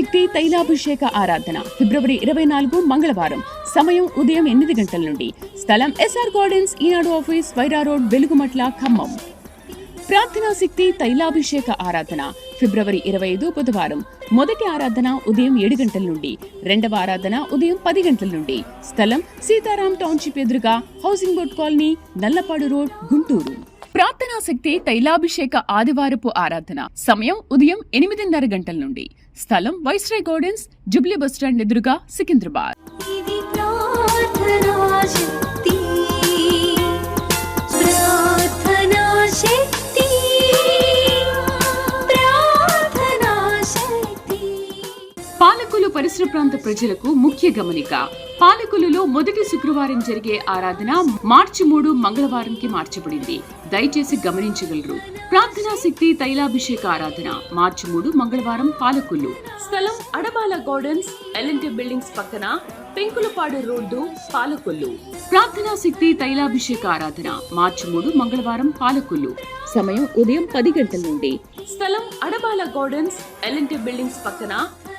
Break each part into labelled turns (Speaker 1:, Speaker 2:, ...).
Speaker 1: శక్తి తైలాభిషేక ఆరాధన ఫిబ్రవరి 24 మంగళవారం. సమయం ఉదయం 8 గంటల నుండి. స్థలం ఎస్ఆర్ గార్డెన్స్, ఈనాడు ఆఫీస్, వైరా రోడ్, వెలుగుమట్ల, ఖమ్మం. ప్రార్థనా శక్తి తైలాభిషేక ఆరాధన ఫిబ్రవరి 25 బుధవారం. మొదటి ఆరాధన ఉదయం 7 గంటల నుండి. రెండవ ఆరాధన ఉదయం 10 గంటల నుండి. స్థలం సీతారాం టౌన్షిప్ ఎదురుగా, housing board colony, Nallapadu road, Guntur. ప్రార్థనా శక్తి తైలాభిషేక ఆదివారపు ఆరాధన సమయం ఉదయం 8:30 గంటల నుండి. స్థలం వైస్రాయ్ గార్డెన్స్, జుబ్లీ బస్టాండ్ ఎదురుగా, సికింద్రాబాద్. పాలకులు పరిసర ప్రాంత ప్రజలకు ముఖ్య గమనిక. పాలకులలో మొదటి శుక్రవారం జరిగే ఆరాధన మార్చి 3 మంగళవారంకి మార్చబడింది. దయచేసి గమనించగలరు. ప్రార్థనా శక్తి తైలాభిషేక ఆరాధన మార్చి 3 మంగళవారం పాలకులు. స్థలం అడబాల గార్డెన్స్, ఎల్ఎన్టీ బిల్డింగ్స్ పక్కన, పెంకులపాడు రోడ్డు, పాలకొల్లు. ప్రార్థనా శక్తి తైలాభిషేక ఆరాధన మార్చి 3 మంగళవారం పాలకొల్లు. సమయం ఉదయం 10 గంటల నుండి. స్థలం అడబాల గార్డెన్స్, ఎల్ఎన్టీ బిల్డింగ్స్ పక్కన,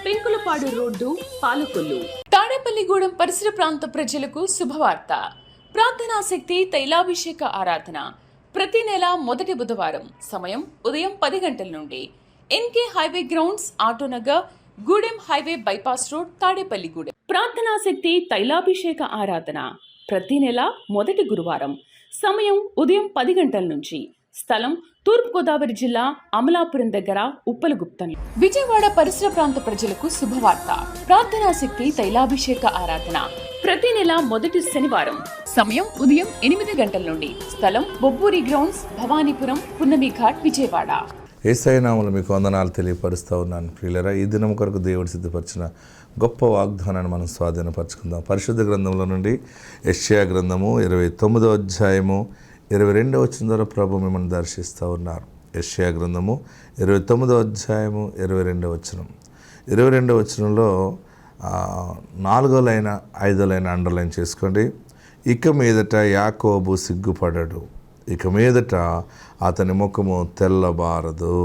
Speaker 1: పెంకులపాడు రోడ్డు, పాలకొల్లు. తాడేపల్లిగూడెం పరిసర ప్రాంత ప్రజలకు శుభవార్త. ప్రార్థనా శక్తి తైలాభిషేక ఆరాధన ప్రతి నెల మొదటి బుధవారం. సమయం ఉదయం 10 గంటల నుండి. NK highway grounds, Autonagar, Gudem highway bypass road, Tadepalligudem. ప్రార్థనా శక్తి తైలాభిషేక ఆరాధన ప్రతి నెల మొదటి గురువారం. సమయం ఉదయం 10 గంటల నుంచి. స్థలం తూర్పుగోదావరి జిల్లా, అమలాపురం దగ్గర, ఉప్పలగుప్తం. విజయవాడ పరిసర ప్రాంత ప్రజలకు శుభవార్త. ప్రార్థనా శక్తి తైలాభిషేక ఆరాధన ప్రతి నెల మొదటి శనివారం. సమయం ఉదయం 8 గంటల నుండి. స్థలం బొబ్బూరి గ్రౌండ్స్, భవానీపురం, పున్నమి ఘాట్, విజయవాడ.
Speaker 2: యేసయ్య నామములో మీకు వందనాలు తెలియపరుస్తూ ఉన్నాను. ప్రియులారా, ఈ దినం కొరకు దేవుడు సిద్ధపరిచిన గొప్ప వాగ్దానాన్ని మనం స్వాధీనపరచుకుందాం. పరిశుద్ధ గ్రంథంలో నుండి యెషయా గ్రంథము 29వ అధ్యాయము 22వ వచనం ద్వారా ప్రభు మిమ్మల్ని దర్శిస్తూ ఉన్నారు. యెషయా గ్రంథము 29వ అధ్యాయము 22వ వచనం. 22వ వచనంలో 4వ లైన్ 5వ లైన్ అండర్లైన్ చేసుకోండి. ఇక మీదట యాకోబు సిగ్గుపడడు, ఇక మీదట అతని ముఖము తెల్లబారదు.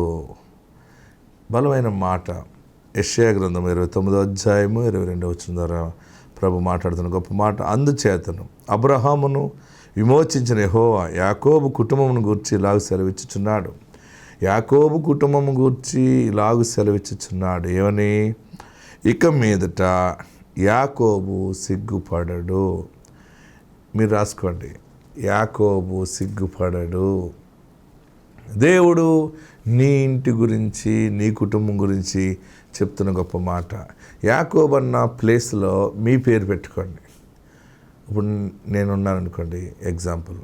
Speaker 2: బలమైన మాట. యెషయా గ్రంథం 29వ అధ్యాయము 22వ వచనం ద్వారా ప్రభు మాట్లాడుతున్న గొప్ప మాట. అందుచేతను అబ్రహామును విమోచించిన యెహోవా యాకోబు కుటుంబమును గూర్చి ఇలాగు సెలవిచ్చుచున్నాడు. యాకోబు కుటుంబము గూర్చి ఇలాగు సెలవిచ్చుచున్నాడు. ఏమని? ఇక మీదట యాకోబు సిగ్గుపడడు. మీరు రాసుకోండి. యాకోబు సిగ్గుపడడు. దేవుడు నీ ఇంటి గురించి, నీ కుటుంబం గురించి చెప్తున్న గొప్ప మాట. యాకోబు అన్న ప్లేస్లో మీ పేరు పెట్టుకోండి. ఇప్పుడు నేనున్నాను అనుకోండి, ఎగ్జాంపుల్,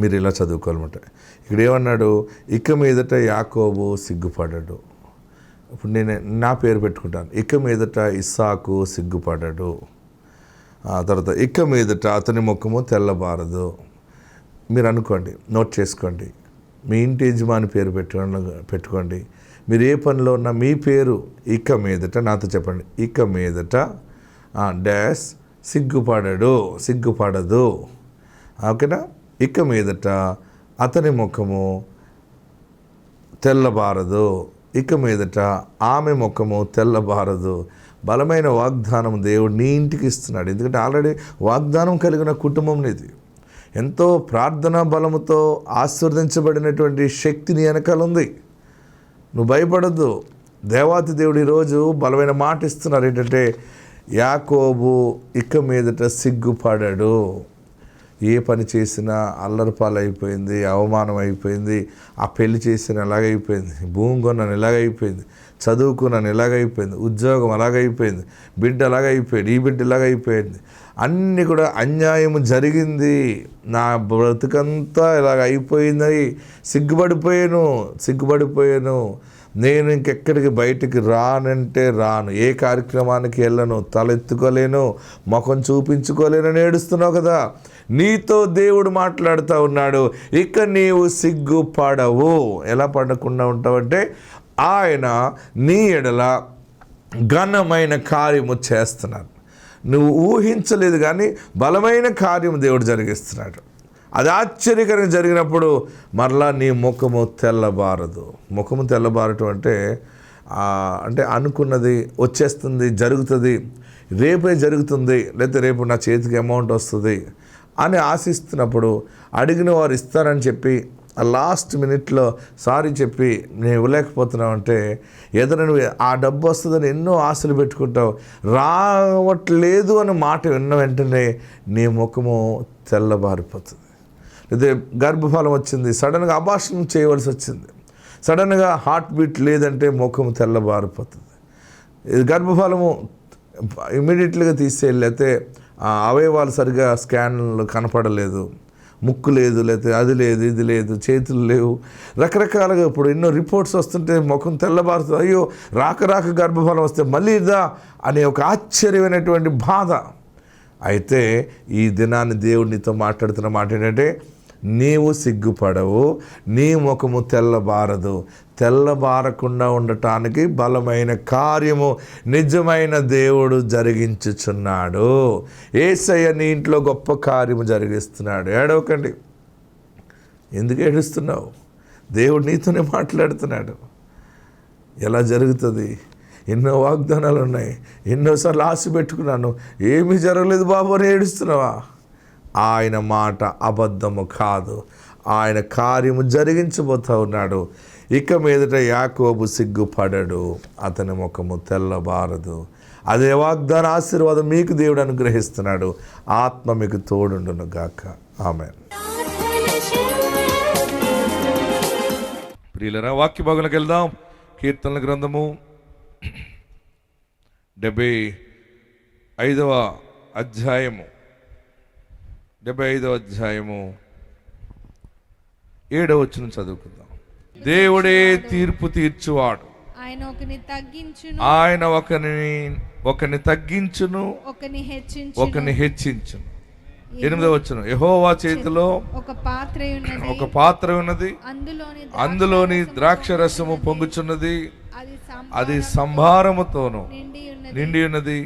Speaker 2: మీరు ఇలా చదువుకోవాలన్నమాట. ఇక్కడ ఏమన్నాడు? ఇక మీదట యాకోబు సిగ్గుపడడు. ఇప్పుడు నేను నా పేరు పెట్టుకుంటాను. ఇక మీదట ఇస్సాకు సిగ్గుపడడు. తర్వాత ఇక మీదట అతని ముఖము తెల్లబారదు. మీరు అనుకోండి, నోట్ చేసుకోండి. మీ ఇంటి యజమాని పేరు పెట్టుకోండి. మీరు ఏ పనిలో ఉన్నా మీ పేరు ఇక మీదట నాతో చెప్పండి. ఇక మీదట డాష్ సిగ్గుపడదు. ఓకేనా? ఇక మీదట అతని ముఖము తెల్లబారదు. ఇక మీదట ఆమె ముఖము తెల్లబారదు. బలమైన వాగ్దానం దేవుడు నీ ఇంటికి ఇస్తున్నాడు. ఎందుకంటే ఆల్రెడీ వాగ్దానం కలిగిన కుటుంబం నీది. ఎంతో ప్రార్థనా బలముతో ఆశీర్వదించబడినటువంటి శక్తి నీ వెనకాల ఉంది. నువ్వు భయపడద్దు. దేవాతి దేవుడు ఈరోజు బలమైన మాట ఇస్తున్నారు. ఏంటంటే యాకోబు ఇక మీదట సిగ్గుపడడు. ఏ పని చేసినా అల్లరిపాలైపోయింది, అవమానం అయిపోయింది. ఆ పెళ్లి చేసిన ఎలాగైపోయింది, భూమి కొన్నాను ఎలాగైపోయింది, చదువుకున్నాను ఎలాగైపోయింది, ఉద్యోగం అలాగైపోయింది, బిడ్డ అలాగైపోయింది, ఈ బిడ్డ ఇలాగైపోయింది, అన్నీ కూడా అన్యాయం జరిగింది, నా బ్రతుకంతా ఇలాగ అయిపోయింది, సిగ్గుపడిపోయాను, నేను ఇంకెక్కడికి బయటికి రానంటే రాను, ఏ కార్యక్రమానికి వెళ్ళను, తలెత్తుకోలేను, ముఖం చూపించుకోలేనని ఏడుస్తున్నావు కదా. నీతో దేవుడు మాట్లాడుతూ ఉన్నాడు. ఇక నీవు సిగ్గుపడవు. ఎలా పడకుండా ఉంటావంటే ఆయన నీ ఎడల ఘనమైన కార్యము చేస్తున్నాడు. నువ్వు ఊహించలేదు కానీ బలమైన కార్యము దేవుడు జరిగిస్తున్నాడు. అది ఆశ్చర్యకరంగా జరిగినప్పుడు మరలా నీ ముఖము తెల్లబారదు. ముఖము తెల్లబారటం అంటే అంటే అనుకున్నది వచ్చేస్తుంది, జరుగుతుంది, రేపే జరుగుతుంది, లేకపోతే రేపు నా చేతికి అమౌంట్ వస్తుంది అని ఆశిస్తున్నప్పుడు అడిగిన వారు ఇస్తారని చెప్పి లాస్ట్ మినిట్లో సారీ చెప్పి నేను ఇవ్వలేకపోతున్నావు ఏదైనా నువ్వు ఆ డబ్బు వస్తుందని ఎన్నో ఆశలు పెట్టుకుంటావు, రావట్లేదు అని మాట విన్న వెంటనే నీ ముఖము తెల్లబారిపోతుంది. లేదా గర్భఫలం వచ్చింది, సడన్గా అబార్షన్ చేయవలసి వచ్చింది, సడన్గా హార్ట్ బీట్ లేదంటే ముఖం తెల్లబారిపోతుంది. గర్భఫలము ఇమీడియట్లీగా తీసేళ్ళైతే అవయవాలు సరిగా స్కాన్లు కనపడలేదు, ముక్కు లేదు, లేకపోతే అది లేదు, ఇది లేదు, చేతులు లేవు, రకరకాలుగా ఇప్పుడు ఎన్నో రిపోర్ట్స్ వస్తుంటే ముఖం తెల్లబారుతుంది. అయ్యో రాక గర్భఫలం వస్తే మళ్ళీ ఇదా అనే ఒక ఆశ్చర్యమైనటువంటి బాధ. అయితే ఈ దినాన్ని దేవుడు నీతో మాట్లాడుతున్న మాట ఏంటంటే, నీవు సిగ్గుపడవు, నీ ముఖము తెల్లబారదు. తెల్లబారకుండా ఉండటానికి బలమైన కార్యము నిజమైన దేవుడు జరిగించుచున్నాడు. యేసయ్య నీ ఇంట్లో గొప్ప కార్యము జరిగిస్తున్నాడు. ఏడవకండి. ఎందుకు ఏడుస్తున్నావు? దేవుడు నీతోనే మాట్లాడుతున్నాడు. ఎలా జరుగుతుంది? ఎన్నో వాగ్దానాలు ఉన్నాయి, ఎన్నోసార్లు ఆశ పెట్టుకున్నాను, ఏమీ జరగలేదు బాబు అని ఏడుస్తున్నావా? ఆయన మాట అబద్ధము కాదు, ఆయన కార్యము జరిగించబోతూ ఉన్నాడు. ఇక మీదట యాకోబు సిగ్గుపడడు, అతని ముఖము తెల్లబారదు. అదే వాగ్దాన ఆశీర్వాదం మీకు దేవుడు అనుగ్రహిస్తున్నాడు. ఆత్మ మీకు తోడుండును గాక. ఆమేన్. ప్రియులరా, వాక్య భాగంలోకి వెళ్దాం. కీర్తనల గ్రంథము 75వ అధ్యాయము 7వ వచనం చదువుకుందాం. దేవుడే తీర్పు తీర్చువాడు, ఆయన ఒకని తగ్గించును, ఒకని హెచ్చించును. 8వ వచనం, యెహోవా చేతిలో ఒక పాత్ర ఉన్నది, అందులోని ద్రాక్ష రసము పొంగుచున్నది, అది సంభారముతోను నిండి ఉన్నది,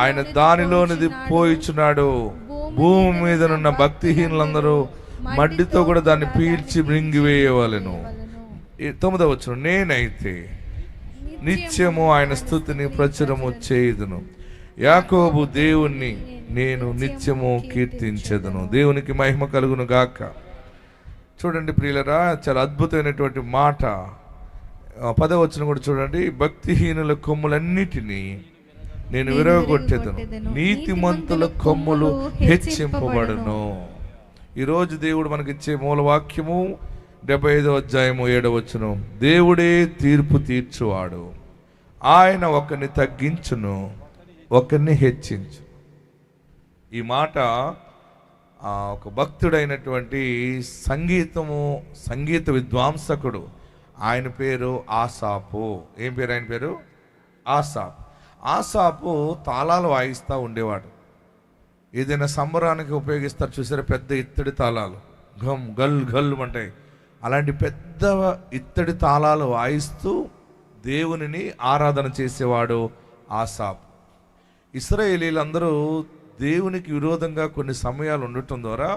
Speaker 2: ఆయన దానిలోనిది పోయిచున్నాడు. భూమి మీద ఉన్న భక్తిహీనులందరూ మడ్డితో కూడా దాన్ని పీల్చి మృంగివేయవలెను. 9వ వచనం, నేనైతే నిత్యము ఆయన స్తుతిని ప్రచురము చేయుదును, యాకోబు దేవుణ్ణి నేను నిత్యము కీర్తించెదను. దేవునికి మహిమ కలుగును గాక. చూడండి ప్రియులరా, చాలా అద్భుతమైనటువంటి మాట. 10వ వచనం కూడా చూడండి. భక్తిహీనుల కొమ్ములన్నిటినీ నేను విరగొట్టెదను, నీతిమంతుల కొమ్ములు హెచ్చింపబడును. ఈరోజు దేవుడు మనకిచ్చే మూలవాక్యము 75వ అధ్యాయము 7వ వచనం. దేవుడే తీర్పు తీర్చువాడు, ఆయన ఒకరిని తగ్గించును, ఒకరిని హెచ్చించు. ఈ మాట ఒక భక్తుడైనటువంటి సంగీత విద్వాంసకుడు, ఆయన పేరు ఆసాపు. ఏం పేరు ఆయన పేరు? ఆసాపు. ఆసాపు తాళాలు వాయిస్తూ ఉండేవాడు. ఏదైనా సంబరానికి ఉపయోగిస్తారు చూసారా, పెద్ద ఇత్తడి తాళాలు, ఘమ్ గల్ గల్ అంటాయి. అలాంటి పెద్ద ఇత్తడి తాళాలు వాయిస్తూ దేవునిని ఆరాధన చేసేవాడు ఆసాపు. ఇశ్రాయేలీలందరూ దేవునికి విరోధంగా కొన్ని సమయాలు ఉండటం ద్వారా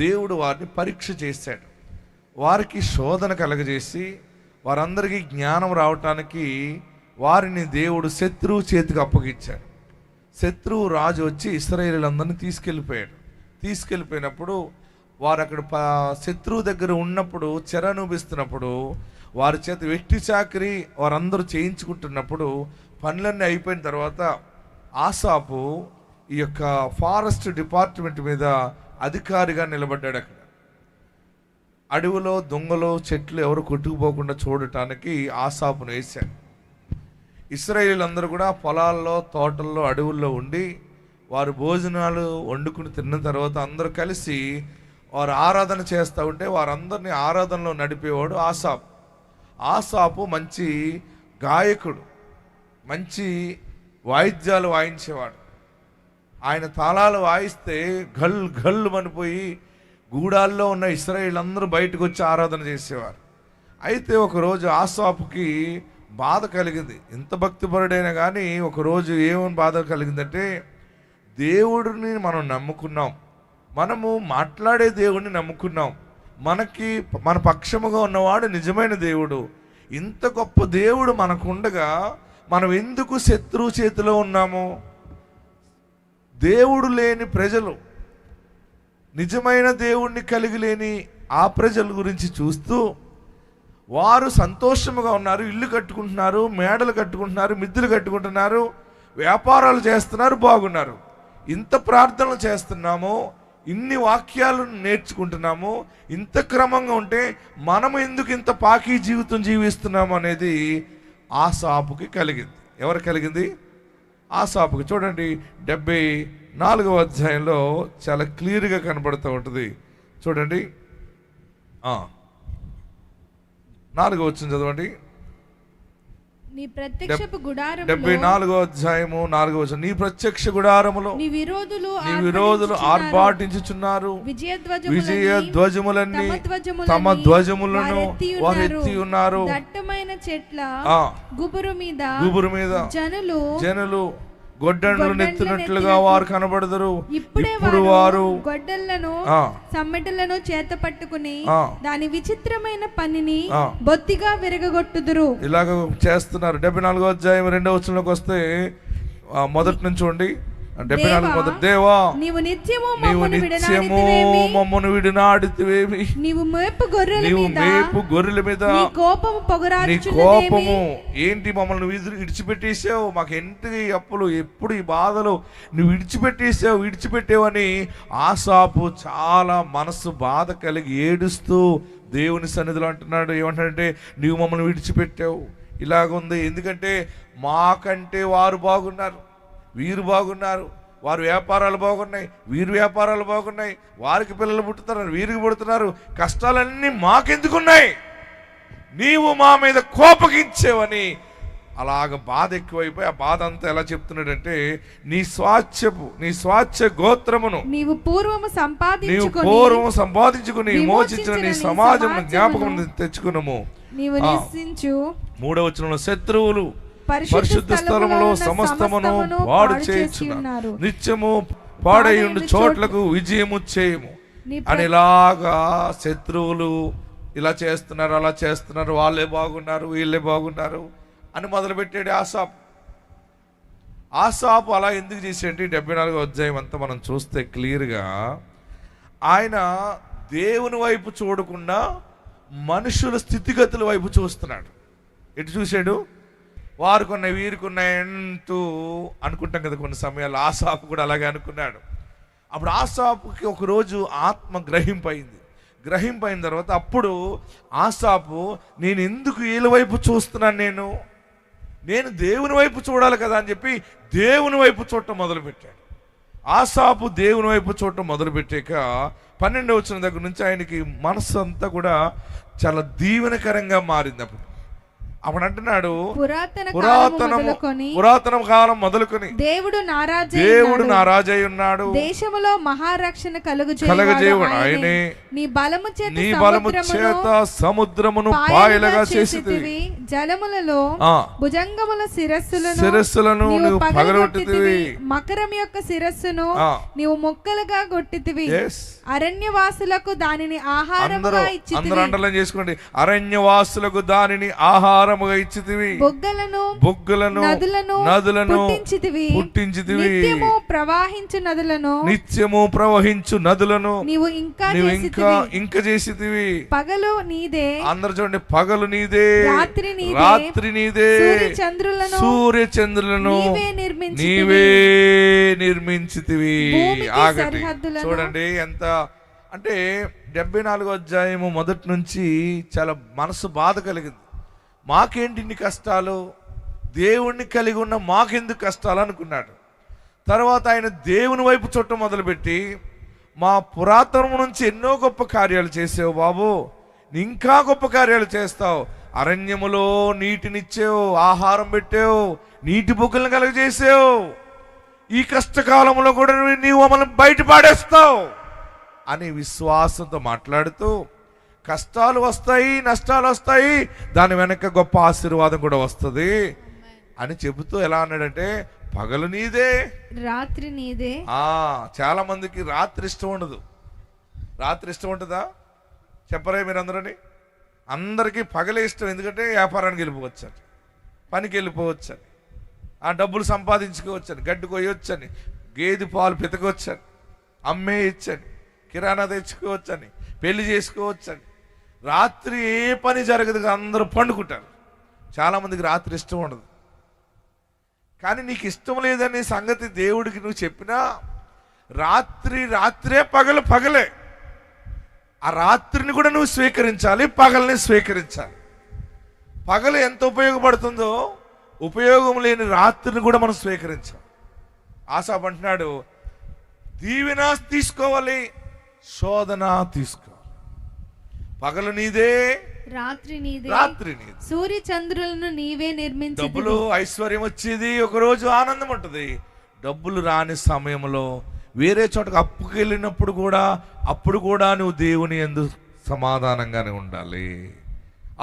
Speaker 2: దేవుడు వారిని పరీక్ష చేశాడు. వారికి శోధన కలగజేసి వారందరికీ జ్ఞానం రావటానికి వారిని దేవుడు శత్రువు చేతికి అప్పగించాడు. శత్రువు రాజు వచ్చి ఇశ్రాయేలీలందరినీ తీసుకెళ్ళిపోయినప్పుడు వారు అక్కడ శత్రువు దగ్గర ఉన్నప్పుడు, చెర అనుభవిస్తున్నప్పుడు, వారి చేత వెట్టి చాకరీ వారందరూ చేయించుకుంటున్నప్పుడు, పనులన్నీ అయిపోయిన తర్వాత ఆసాపు ఈ యొక్క ఫారెస్ట్ డిపార్ట్మెంట్ మీద అధికారిగా నిలబడ్డాడు. అక్కడ అడవిలో దొంగలు చెట్లు ఎవరు కొట్టుకుపోకుండా చూడటానికి ఆసాపును వేశాడు. ఇశ్రాయేలీలందరూ కూడా పొలాల్లో, తోటల్లో, అడవుల్లో ఉండి వారు భోజనాలు వండుకుని తిన్న తర్వాత అందరూ కలిసి వారు ఆరాధన చేస్తూ ఉంటే వారందరినీ ఆరాధనలో నడిపేవాడు ఆసాపు. ఆసాపు మంచి గాయకుడు, మంచి వాయిద్యాలు వాయించేవాడు. ఆయన తాళాలు వాయిస్తే ఘల్ ఘల్ అనిపోయి గూడాల్లో ఉన్న ఇశ్రాయేలీలందరూ బయటకు వచ్చి ఆరాధన చేసేవారు. అయితే ఒకరోజు ఆసాపుకి బాధ కలిగింది. ఎంత భక్తిపరుడైనా కానీ ఒకరోజు ఏమని బాధ కలిగిందంటే, దేవుడిని మనం నమ్ముకున్నాం, మనము మాట్లాడే దేవుడిని నమ్ముకున్నాం, మన పక్షముగా ఉన్నవాడు నిజమైన దేవుడు. ఇంత గొప్ప దేవుడు మనకుండగా మనం ఎందుకు శత్రువు చేతిలో ఉన్నాము? దేవుడు లేని ప్రజలు, నిజమైన దేవుణ్ణి కలిగి లేని ఆ ప్రజల గురించి చూస్తూ వారు సంతోషముగా ఉన్నారు, ఇల్లు కట్టుకుంటున్నారు, మేడలు కట్టుకుంటున్నారు, మిద్దెలు కట్టుకుంటున్నారు, వ్యాపారాలు చేస్తున్నారు, బాగున్నారు. ఇంత ప్రార్థనలు చేస్తున్నాము, ఇన్ని వాక్యాలు నేర్చుకుంటున్నాము, ఇంత క్రమంగా ఉంటే మనము ఎందుకు ఇంత పాకీ జీవితం జీవిస్తున్నాము అనేది ఆసాపుకి కలిగింది. ఎవరు కలిగింది? ఆసాపుకి. చూడండి 74వ అధ్యాయంలో చాలా క్లియర్గా కనబడుతూ ఉంటుంది. చూడండి 4వ వచనం చదవండి.
Speaker 3: నీ ప్రత్యక్షపు గుడారములో
Speaker 2: 74వ అధ్యాయము 4వ వచనం. నీ ప్రత్యక్ష గుడారములో
Speaker 3: నీ
Speaker 2: విరోధులు ఆర్భాటించుచున్నారు, విజయధ్వజములన్నీ తమ ధ్వజములను వారెత్తి ఉన్నారు.
Speaker 3: దట్టమైన చెట్ల గుబురు మీద జనులు
Speaker 2: గొడ్డళ్ళు నెత్తినట్లుగా వారు కనబడదురు. ఇప్పుడు వారు
Speaker 3: గొడ్డళ్లను సమ్మెటలను చేత పట్టుకుని దాని విచిత్రమైన పనిని బొత్తిగా విరగగొట్టుదురు.
Speaker 2: ఇలాగ చేస్తున్నారు. 74వ అధ్యాయం 2వ వచనంలోకి వస్తే మొదటి నుంచి చూడండి. 74 మొదటి. దేవా, నీవు నిత్యము మమ్మను విడినాడితివేమి?
Speaker 3: నీవు మేపు గొర్రెల మీద నీ
Speaker 2: కోపము ఏంటి? మమ్మల్ని విడిచిపెట్టేసావు, మాకు ఎంత అప్పులు, ఎప్పుడు ఈ బాధలు, నువ్వు విడిచిపెట్టేవని ఆసాపు చాలా మనసు బాధ కలిగి ఏడుస్తూ దేవుని సన్నిధిలో అంటున్నాడు. ఏమంటాడంటే, నీవు మమ్మల్ని విడిచిపెట్టావు, ఇలాగుంది. ఎందుకంటే మాకంటే వారు బాగున్నారు, వీరు బాగున్నారు, వారి వ్యాపారాలు బాగున్నాయి, వీరి వ్యాపారాలు బాగున్నాయి, వారికి పిల్లలు పుట్టుతున్నారు, వీరికి పుడుతున్నారు, కష్టాలన్నీ మాకెందుకున్నాయి? నీవు మా మీద కోపగించేవని అలాగ బాధ ఎక్కువైపోయి ఆ బాధ అంతా ఎలా చెప్తున్నాడంటే, నీ స్వాచ్ఛ గోత్రమును నీవు పూర్వము సంపాదించుకుని మోచించిన నీ సమాజం జ్ఞాపకం తెచ్చుకున్నాము. 3వ వచనంలో శత్రువులు పరిశుద్ధ స్థలములో సమస్తమును పాడు చేయుచున్నారు, నిత్యము పాడైయుండు చోట్లకు విజయము చేయము అని ఇలాగా శత్రువులు ఇలా చేస్తున్నారు, అలా చేస్తున్నారు, వాళ్ళే బాగున్నారు, వీళ్ళే బాగున్నారు అని మొదలుపెట్టాడు ఆసాపు. అలా ఎందుకు చేసేయండి? 74వ అధ్యాయం అంతా మనం చూస్తే క్లియర్గా ఆయన దేవుని వైపు చూడకుండా మనుషుల స్థితిగతుల వైపు చూస్తున్నాడు. ఎటు చూశాడు? వారుకున్నాయి, వీరుకున్నాయి అంటూ అనుకుంటాం కదా కొన్ని సమయాల్లో. ఆసాపు కూడా అలాగే అనుకున్నాడు. అప్పుడు ఆసాపుకి ఒకరోజు ఆత్మ గ్రహింపైన తర్వాత అప్పుడు ఆసాపు, నేను ఎందుకు వీళ్ళ వైపు చూస్తున్నాను, నేను దేవుని వైపు చూడాలి కదా అని చెప్పి దేవుని వైపు చూడటం మొదలుపెట్టాడు. ఆసాపు దేవుని వైపు చూడటం మొదలుపెట్టాక 12వ వచనం దగ్గర నుంచి ఆయనకి మనస్సు అంతా కూడా చాలా దీవెనకరంగా మారింది. అప్పుడు అంటున్నాడు, పురాతన కాలం మొదలుకొని దేవుడు నా రాజై ఉన్నాడు,
Speaker 3: దేశములో మహారక్షణ
Speaker 2: కలుగజేయుడు ఆయనే, నీ బలము చేత సముద్రమును పాయలుగా చేసితివి,
Speaker 3: జలములలో భుజంగముల శిరస్సులను
Speaker 2: నీవు పగలగొట్టితివి,
Speaker 3: మకరం యొక్క శిరస్సును నీవు ముక్కలుగా కొట్టితివి, అరణ్యవాసులకు దానిని ఆహారముగా ఇచ్చితివి.
Speaker 2: అందరూ అండర్లైన్ చేసుకోండి. అరణ్యవాసులకు దానిని ఆహారముగా ఇచ్చితివి, బొగ్గులను నదులను పుట్టించితివి,
Speaker 3: నిత్యము ప్రవహించు నదులను
Speaker 2: నీవు ఇంకా చేసితివి.
Speaker 3: పగలు నీదే.
Speaker 2: అందరు చూడండి, పగలు నీదే, రాత్రి నీదే, సూర్యచంద్రులను నీవే నిర్మించితివి. ఆగండి, చూడండి ఎంత అంటే 74వ అధ్యాయము మొదటి నుంచి చాలా మనసు బాధ కలిగింది. మాకేంటి ఇన్ని కష్టాలు, దేవుణ్ణి కలిగి ఉన్న మాకెందుకు కష్టాలు అనుకున్నాడు. తర్వాత ఆయన దేవుని వైపు చుట్టం మొదలుపెట్టి, మా పురాతనం నుంచి ఎన్నో గొప్ప కార్యాలు చేసావు బాబు, ఇంకా గొప్ప కార్యాలు చేస్తావు, అరణ్యములో నీటినిచ్చావు, ఆహారం పెట్టావు, నీటి బొగ్గులను కలుగజేసావు, ఈ కష్టకాలంలో కూడా నీవు మమ్మల్ని బయట పాడేస్తావు అని విశ్వాసంతో మాట్లాడుతూ, కష్టాలు వస్తాయి, నష్టాలు వస్తాయి, దాని వెనక గొప్ప ఆశీర్వాదం కూడా వస్తుంది అని చెబుతూ ఎలా అన్నాడంటే, పగలు నీదే,
Speaker 3: రాత్రి నీదే.
Speaker 2: చాలా మందికి రాత్రి ఇష్టం ఉండదు. రాత్రి ఇష్టం ఉంటుందా? చెప్పరే మీరందరూని?
Speaker 4: అందరికీ పగలే ఇష్టం, ఎందుకంటే వ్యాపారానికి వెళ్ళిపోవచ్చని, పనికి వెళ్ళిపోవచ్చని, ఆ డబ్బులు సంపాదించుకోవచ్చని, గడ్డి కొయ్యొచ్చని, గేదె పాలు పితకొచ్చని, అమ్మేయచ్చని, కిరాణా తెచ్చుకోవచ్చని, పెళ్లి చేసుకోవచ్చని. రాత్రి ఏ పని జరగదు, అందరూ పండుకుంటారు. చాలామందికి రాత్రి ఇష్టం ఉండదు. కానీ నీకు ఇష్టం లేదనే సంగతి దేవుడికి నువ్వు చెప్పినా, రాత్రే పగలే. ఆ రాత్రిని కూడా నువ్వు స్వీకరించాలి, పగల్ని స్వీకరించాలి. పగలు ఎంత ఉపయోగపడుతుందో ఉపయోగం లేని రాత్రిని కూడా మనం స్వీకరించాలి. ఆసాపు అంటున్నాడు, దీవెన తీసుకోవాలి, శోధన తీసుకోవాలి. పగలు నీదే, రాత్రి నీదే.
Speaker 3: సూర్య చంద్రులను నీవే నిర్మించి.
Speaker 4: డబ్బులు ఐశ్వర్యం వచ్చేది, ఒకరోజు ఆనందం ఉంటుంది. డబ్బులు రాని సమయంలో వేరే చోటకు అప్పుకి వెళ్ళినప్పుడు కూడా అప్పుడు కూడా నువ్వు దేవుని యందు సమాధానంగానే ఉండాలి.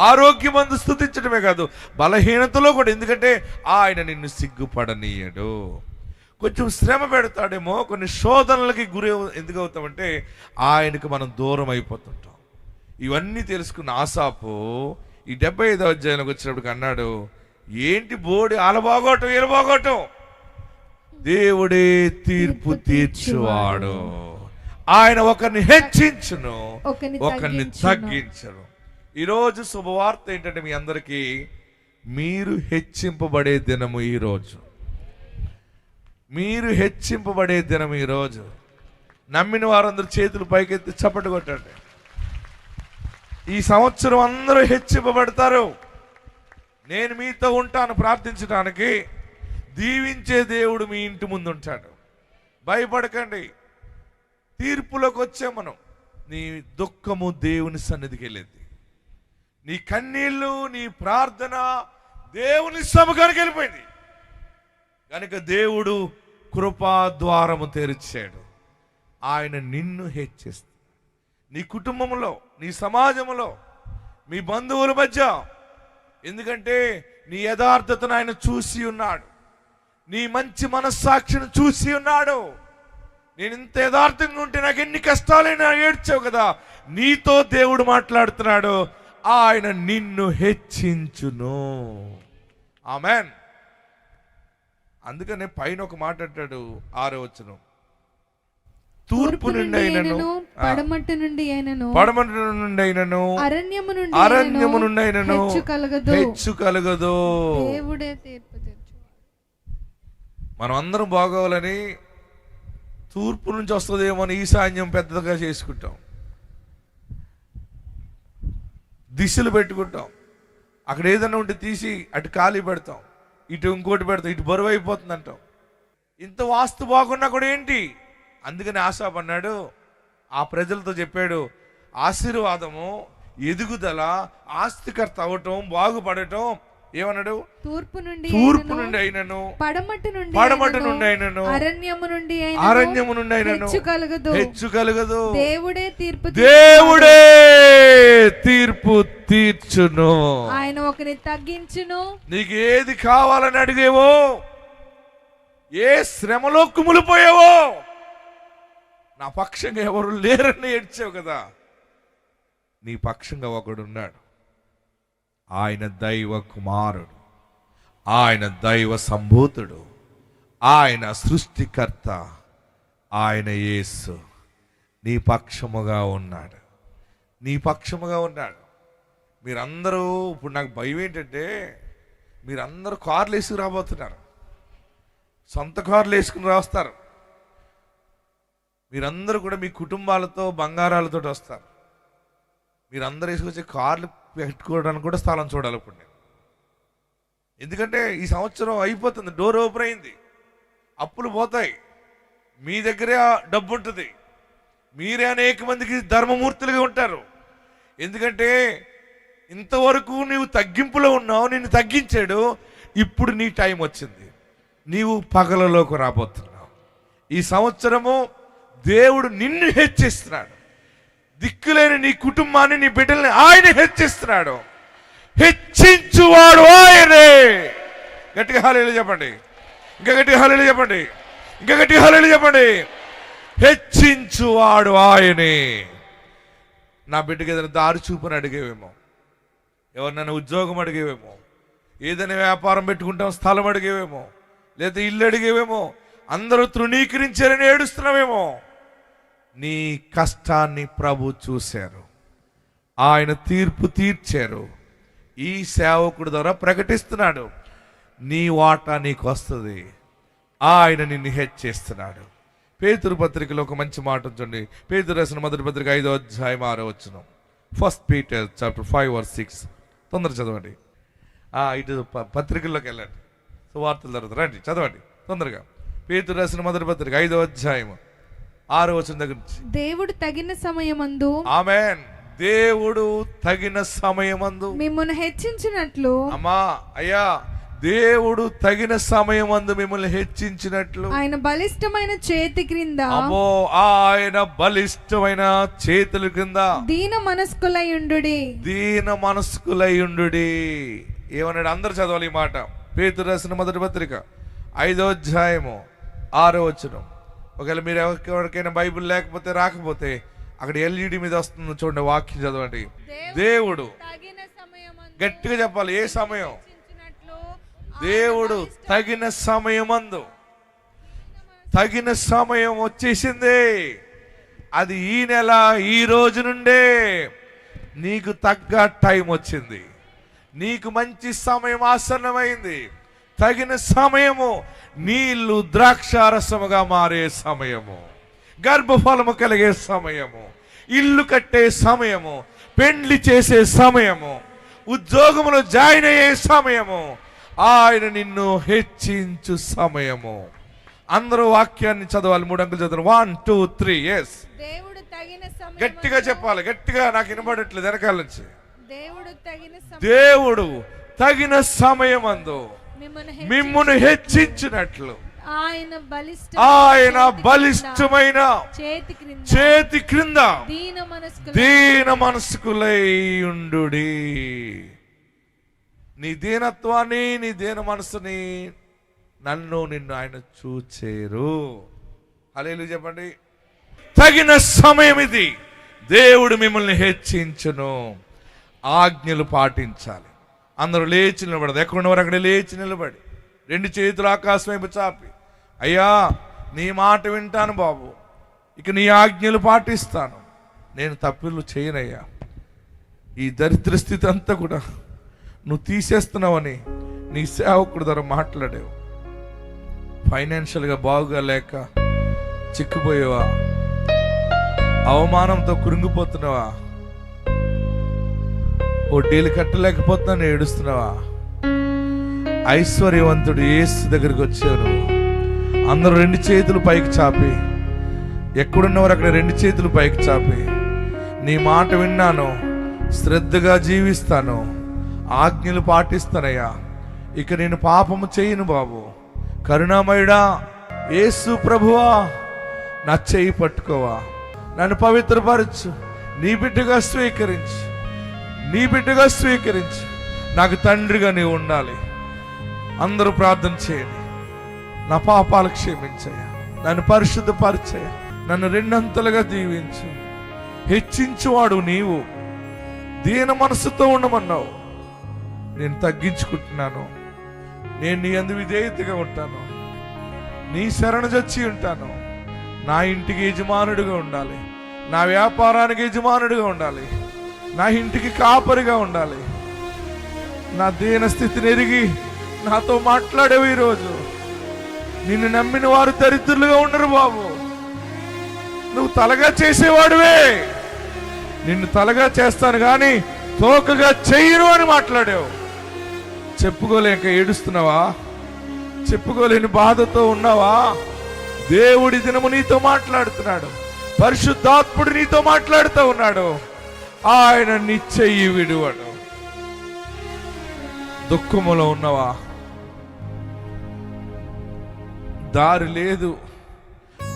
Speaker 4: ఆరోగ్యమందు స్తుతించడమే కాదు, బలహీనతలో కూడా. ఎందుకంటే ఆయన నిన్ను సిగ్గుపడనీయడు. కొంచెం శ్రమ పెడతాడేమో, కొన్ని శోధనలకి గురి ఎందుకు అవుతామంటే ఆయనకు మనం దూరం అయిపోతుంటాం. ఇవన్నీ తెలుసుకున్న ఆసాపు ఈ 75వ అధ్యాయంలోకి వచ్చినప్పుడు అన్నాడు, ఏంటి బోడి అలబాగోటం ఎలబాగోటం, దేవుడే తీర్పు తీర్చువాడు. ఆయన ఒకరిని హెచ్చించును, ఒకరిని తగ్గించును. ఈరోజు శుభవార్త ఏంటంటే మీ అందరికీ, మీరు హెచ్చింపబడే దినము ఈరోజు. మీరు హెచ్చింపబడే దినం ఈరోజు. నమ్మిన వారందరూ చేతులు పైకెత్తి చప్పట్లు కొట్టండి. ఈ సంవత్సరం అందరూ హెచ్చింపబడతారు. నేను మీతో ఉంటాను ప్రార్థించడానికి. దీవించే దేవుడు మీ ఇంటి ముందు ఉంటాడు. భయపడకండి. తీర్పులోకి వచ్చే మనం. నీ దుఃఖము దేవుని సన్నిధికి వెళ్ళేది, నీ కన్నీళ్ళు, నీ ప్రార్థన దేవుని సముఖానికి వెళ్ళిపోయింది. కనుక దేవుడు కృపా ద్వారము తెరిచాడు. ఆయన నిన్ను హెచ్చిస్తాడు. నీ కుటుంబంలో, నీ సమాజంలో, మీ బంధువుల మధ్య. ఎందుకంటే నీ యథార్థతను ఆయన చూసి ఉన్నాడు, నీ మంచి మనస్సాక్షిని చూసి ఉన్నాడు. నేను ఇంత యథార్థంగా ఉంటే నాకు ఎన్ని కష్టాలైనా ఏడ్చావు కదా, నీతో దేవుడు మాట్లాడుతున్నాడు. ఆయన నిన్ను హెచ్చించును. ఆమేన్. అందుకనే పైన ఒక మాట అంటాడు, 6వ వచనం, తూర్పు నుండి అయినను,
Speaker 3: పడమటి నుండి అయినను,
Speaker 4: అరణ్యము నుండి అయినను హెచ్చు కలగదు.
Speaker 3: దేవుడే తీర్పు తీర్చువాడు.
Speaker 4: మనం అందరం బాగోవాలని తూర్పు నుంచి వస్తుందేమో అని ఈశాన్యం పెద్దగా చేసుకుంటాం, దిశలు పెట్టుకుంటాం. అక్కడ ఏదైనా ఉంటే తీసి అటు ఖాళీ పెడతాం, ఇటు ఇంకోటి పెడతాం, ఇటు బరువు అయిపోతుంది అంటాం. ఇంత వాస్తు బాగున్నా కూడా ఏంటి? అందుకని ఆసాపు అన్నాడు, ఆ ప్రజలతో చెప్పాడు, ఆశీర్వాదము, ఎదుగుదల, ఆస్తికర్త అవటం, బాగుపడటం. ఏమన్నాడు?
Speaker 3: తూర్పు నుండి
Speaker 4: అయినను,
Speaker 3: పడమటి నుండి
Speaker 4: అయినను,
Speaker 3: అరణ్యము నుండి
Speaker 4: అయినను హెచ్చు కలగదు.
Speaker 3: దేవుడే
Speaker 4: తీర్పు తీర్చును.
Speaker 3: ఆయన ఒకరిని తగ్గించును.
Speaker 4: నీకు ఏది కావాలని అడిగేవో, ఏ శ్రమలో కుమిలిపోయావో, నా పక్షంగా ఎవరు లేరని ఏడ్చావు కదా, నీ పక్షంగా ఒకడున్నాడు. ఆయన దైవ కుమారుడు, ఆయన దైవ సంభూతుడు, ఆయన సృష్టికర్త, ఆయన యేసు నీ పక్షముగా ఉన్నాడు. నీ పక్షముగా ఉన్నాడు. మీరందరూ ఇప్పుడు నాకు భయం ఏంటంటే, మీరందరూ కార్లు వేసుకుని రాబోతున్నారు, సొంత కార్లు వేసుకుని రాస్తారు. మీరందరూ కూడా మీ కుటుంబాలతో, బంగారాలతో వస్తారు. మీరందరూ వేసుకొచ్చే కార్లు పెట్టుకోవడానికి కూడా స్థలం చూడాలి ఇప్పుడు నేను. ఎందుకంటే ఈ సంవత్సరం అయిపోతుంది, డోర్ ఓపెన్ అయింది, అప్పులు పోతాయి, మీ దగ్గరే డబ్బు ఉంటుంది, మీరే అనేక మందికి ధర్మమూర్తులుగా ఉంటారు. ఎందుకంటే ఇంతవరకు నీవు తగ్గింపులో ఉన్నావు, నిన్ను తగ్గించాడు. ఇప్పుడు నీ టైం వచ్చింది, నీవు పగలలోకి రాబోతున్నావు. ఈ సంవత్సరము దేవుడు నిన్ను హెచ్చిస్తున్నాడు. దిక్కులేని నీ కుటుంబాన్ని, నీ బిడ్డల్ని ఆయన హెచ్చిస్తున్నాడు. హెచ్చించువాడు ఆయనే. గట్టిగా హల్లెలూయా చెప్పండి, ఇంకా గట్టిగా హల్లెలూయా చెప్పండి, ఇంకా గట్టిగా హల్లెలూయా చెప్పండి. హెచ్చించువాడు ఆయనే. నా బిడ్డకి ఏదైనా దారి చూపని అడిగేవేమో, ఎవరినైనా ఉద్యోగం అడిగేవేమో, ఏదైనా వ్యాపారం పెట్టుకుంటాం స్థలం అడిగేవేమో, లేదా ఇల్లు అడిగేవేమో, అందరూ తృణీకరించారని ఏడుస్తున్నావేమో. నీ కష్టాన్ని ప్రభు చూశారు, ఆయన తీర్పు తీర్చారు. ఈ సేవకుడి ద్వారా ప్రకటిస్తున్నాడు, నీ వాటా నీకు వస్తుంది. ఆయన నిన్ను హెచ్చిస్తున్నాడు. పేతురు పత్రికలో ఒక మంచి మాట చూడండి. పేతురు రాసిన మొదటి పత్రిక 5వ అధ్యాయం 6వ వచనం. 1 Peter chapter 5:6. తొందర చదవండి. ఇటు పత్రికల్లోకి వెళ్ళండి, సువార్తల తర్వాత రండి, చదవండి తొందరగా. పేతురు రాసిన మొదటి పత్రిక 5వ అధ్యాయం 6వ వచనం దగ్గర నుంచి.
Speaker 3: దేవుడు తగిన సమయమందు,
Speaker 4: ఆమేన్, దేవుడు తగిన సమయమందు
Speaker 3: మిమ్మును హెచ్చించినట్లు,
Speaker 4: అమ్మా అయ్యా, దేవుడు తగిన సమయమందు మిమ్మల్ని హెచ్చించినట్లు
Speaker 3: ఆయన బలిష్టమైన చేతి క్రింద,
Speaker 4: అమ్మో, ఆయన బలిష్టమైన చేతుల క్రింద
Speaker 3: దీన మనస్కులయుండుడి.
Speaker 4: దీన మనస్కులయుండుడి. ఏమన్నాడు? అందరు చదవాలి ఈ మాట. పేతురు రాసిన మొదటి పత్రిక 5వ అధ్యాయము 6వ వచనం. ఒకవేళ మీరు ఎవరికైనా బైబిల్ లేకపోతే రాకపోతే అక్కడ LED మీద వస్తుంది చూడండి, వాక్యం చదవండి. దేవుడు
Speaker 3: తగిన సమయమందు,
Speaker 4: గట్టిగా చెప్పాలి, ఏ సమయం?
Speaker 3: హెచ్చించినట్లు,
Speaker 4: దేవుడు తగిన సమయమందు. తగిన సమయం వచ్చేసింది. అది ఈ నెల, ఈ రోజు నుండే నీకు తగ్గ టైం వచ్చింది. నీకు మంచి సమయం ఆసన్నమైంది. తగిన సమయము, నీళ్లు ద్రాక్షారసముగా మారే సమయము, గర్భఫలము కలిగే సమయము, ఇల్లు కట్టే సమయము, పెండ్లి చేసే సమయము, ఉద్యోగములో జాయిన్ అయ్యే సమయము, ఆయన నిన్ను హెచ్చించు సమయము. అందరూ వాక్యాన్ని చదవాలి. 3 అంకెలు చదవాలి. 1 2 3. ఎస్,
Speaker 3: దేవుడు తగిన సమయం,
Speaker 4: గట్టిగా చెప్పాలి. గట్టిగా, నాకు వినబడట్లేదు వెనకాల నుంచి.
Speaker 3: దేవుడు తగిన
Speaker 4: దేవుడు తగిన సమయమందు
Speaker 3: మిమ్మును
Speaker 4: మిమ్మును హెచ్చించినట్లు
Speaker 3: ఆయన
Speaker 4: బలిష్టమైన చేతి క్రింద దీన మనస్కులై ఉండుడి. నీ దీనత్వాన్ని, నీ దీన మనసుని, నిన్ను ఆయన చూచేరు. హల్లెలూయా చెప్పండి. తగిన సమయం ఇది. దేవుడు మిమ్మల్ని హెచ్చించును. ఆజ్ఞలు పాటించాలి. అందరూ లేచి నిలబడదు. ఎక్కడున్నవారు అక్కడ లేచి నిలబడి 2 చేతులు ఆకాశం వైపు చాపి, అయ్యా నీ మాట వింటాను బాబు, ఇక నీ ఆజ్ఞలు పాటిస్తాను, నేను తప్పులు చేయనయ్యా. ఈ దరిద్ర స్థితి అంతా కూడా నువ్వు తీసేస్తున్నావని నీ సేవకుడు ద్వారా మాట్లాడావు. ఫైనాన్షియల్గా బాగుగా లేక చిక్కుపోయేవా? అవమానంతో కృంగిపోతున్నావా? వడ్డీలు కట్టలేకపోతున్నాను ఏడుస్తున్నావా? ఐశ్వర్యవంతుడు యేసు దగ్గరికి వచ్చాను. అందరూ 2 చేతులు పైకి చాపి, ఎక్కడున్నవారు అక్కడ 2 చేతులు పైకి చాపి, నీ మాట విన్నాను, శ్రద్ధగా జీవిస్తాను, ఆజ్ఞలు పాటిస్తానయ్యా, ఇక నేను పాపము చేయను బాబు, కరుణామయుడా యేసు ప్రభువా నా చెయ్యి పట్టుకోవా, నన్ను పవిత్రపరచు, నీ బిడ్డగా స్వీకరించు, నీ బిడ్డగా స్వీకరించు, నాకు తండ్రిగా నీవు ఉండాలి. అందరూ ప్రార్థన చేయండి. నా పాపాలు క్షమించయ్యా, నన్ను పరిశుద్ధపరచయ్యా, నన్ను 2 అంతలుగా దీవించు. హెచ్చించువాడు నీవు, దీన మనసుతో ఉండమన్నావు. నేను తగ్గించుకుంటున్నాను. నేను నీ యందు విధేయతగా ఉంటాను. నీ శరణు చచ్చి ఉంటాను. నా ఇంటికి యజమానుడిగా ఉండాలి, నా వ్యాపారానికి యజమానుడిగా ఉండాలి, నా ఇంటికి కాపరిగా ఉండాలి. నా దీన స్థితిని ఎరిగి నాతో మాట్లాడేవి. ఈరోజు నిన్ను నమ్మిన వారు దరిద్రులుగా ఉండరు బాబు. నువ్వు తలగా చేసేవాడువే, నిన్ను తలగా చేస్తాను కానీ తోకగా చెయ్యను అని మాట్లాడావు. చెప్పుకోలేక ఏడుస్తున్నావా? చెప్పుకోలేని బాధతో ఉన్నావా? దేవుడి దినము నీతో మాట్లాడుతున్నాడు. పరిశుద్ధాత్ముడు నీతో మాట్లాడుతూ ఉన్నాడు. ఆయన నీ చెయ్యి విడువడు. దుఃఖములో ఉన్నవా? దారి లేదు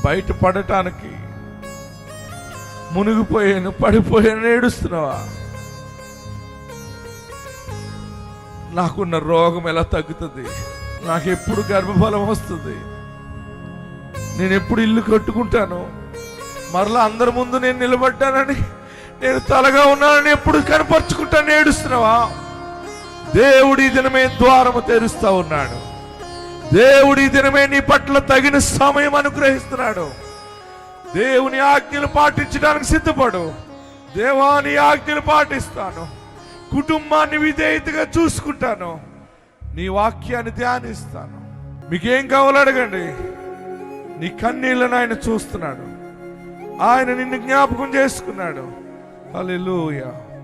Speaker 4: బయటపడటానికి, మునిగిపోయాను, పడిపోయాను ఏడుస్తున్నావా? నాకున్న రోగం ఎలా తగ్గుతుంది? నాకు ఎప్పుడు గర్భఫలం వస్తుంది? నేను ఎప్పుడు ఇల్లు కట్టుకుంటాను? మరలా అందరి ముందు నేను నిలబడ్డానని, నేను తలగా ఉన్నానని ఎప్పుడు కనపరుచుకుంటాను? ఏడుస్తున్నావా? దేవుడి దినమే ద్వారము తెరుస్తా ఉన్నాడు. దేవుడి దినమే నీ పట్ల తగిన సమయం అనుగ్రహిస్తున్నాడు. దేవుని ఆజ్ఞలు పాటించడానికి సిద్ధపడు. దేవాని ఆజ్ఞలు పాటిస్తాను, కుటుంబాన్ని విధేయతగా చూసుకుంటాను, నీ వాక్యాన్ని ధ్యానిస్తాను. మీకేం కావాలో అడగండి. నీ కన్నీళ్లను ఆయన చూస్తున్నాడు. ఆయన నిన్ను జ్ఞాపకం చేసుకున్నాడు. హల్లెలూయా.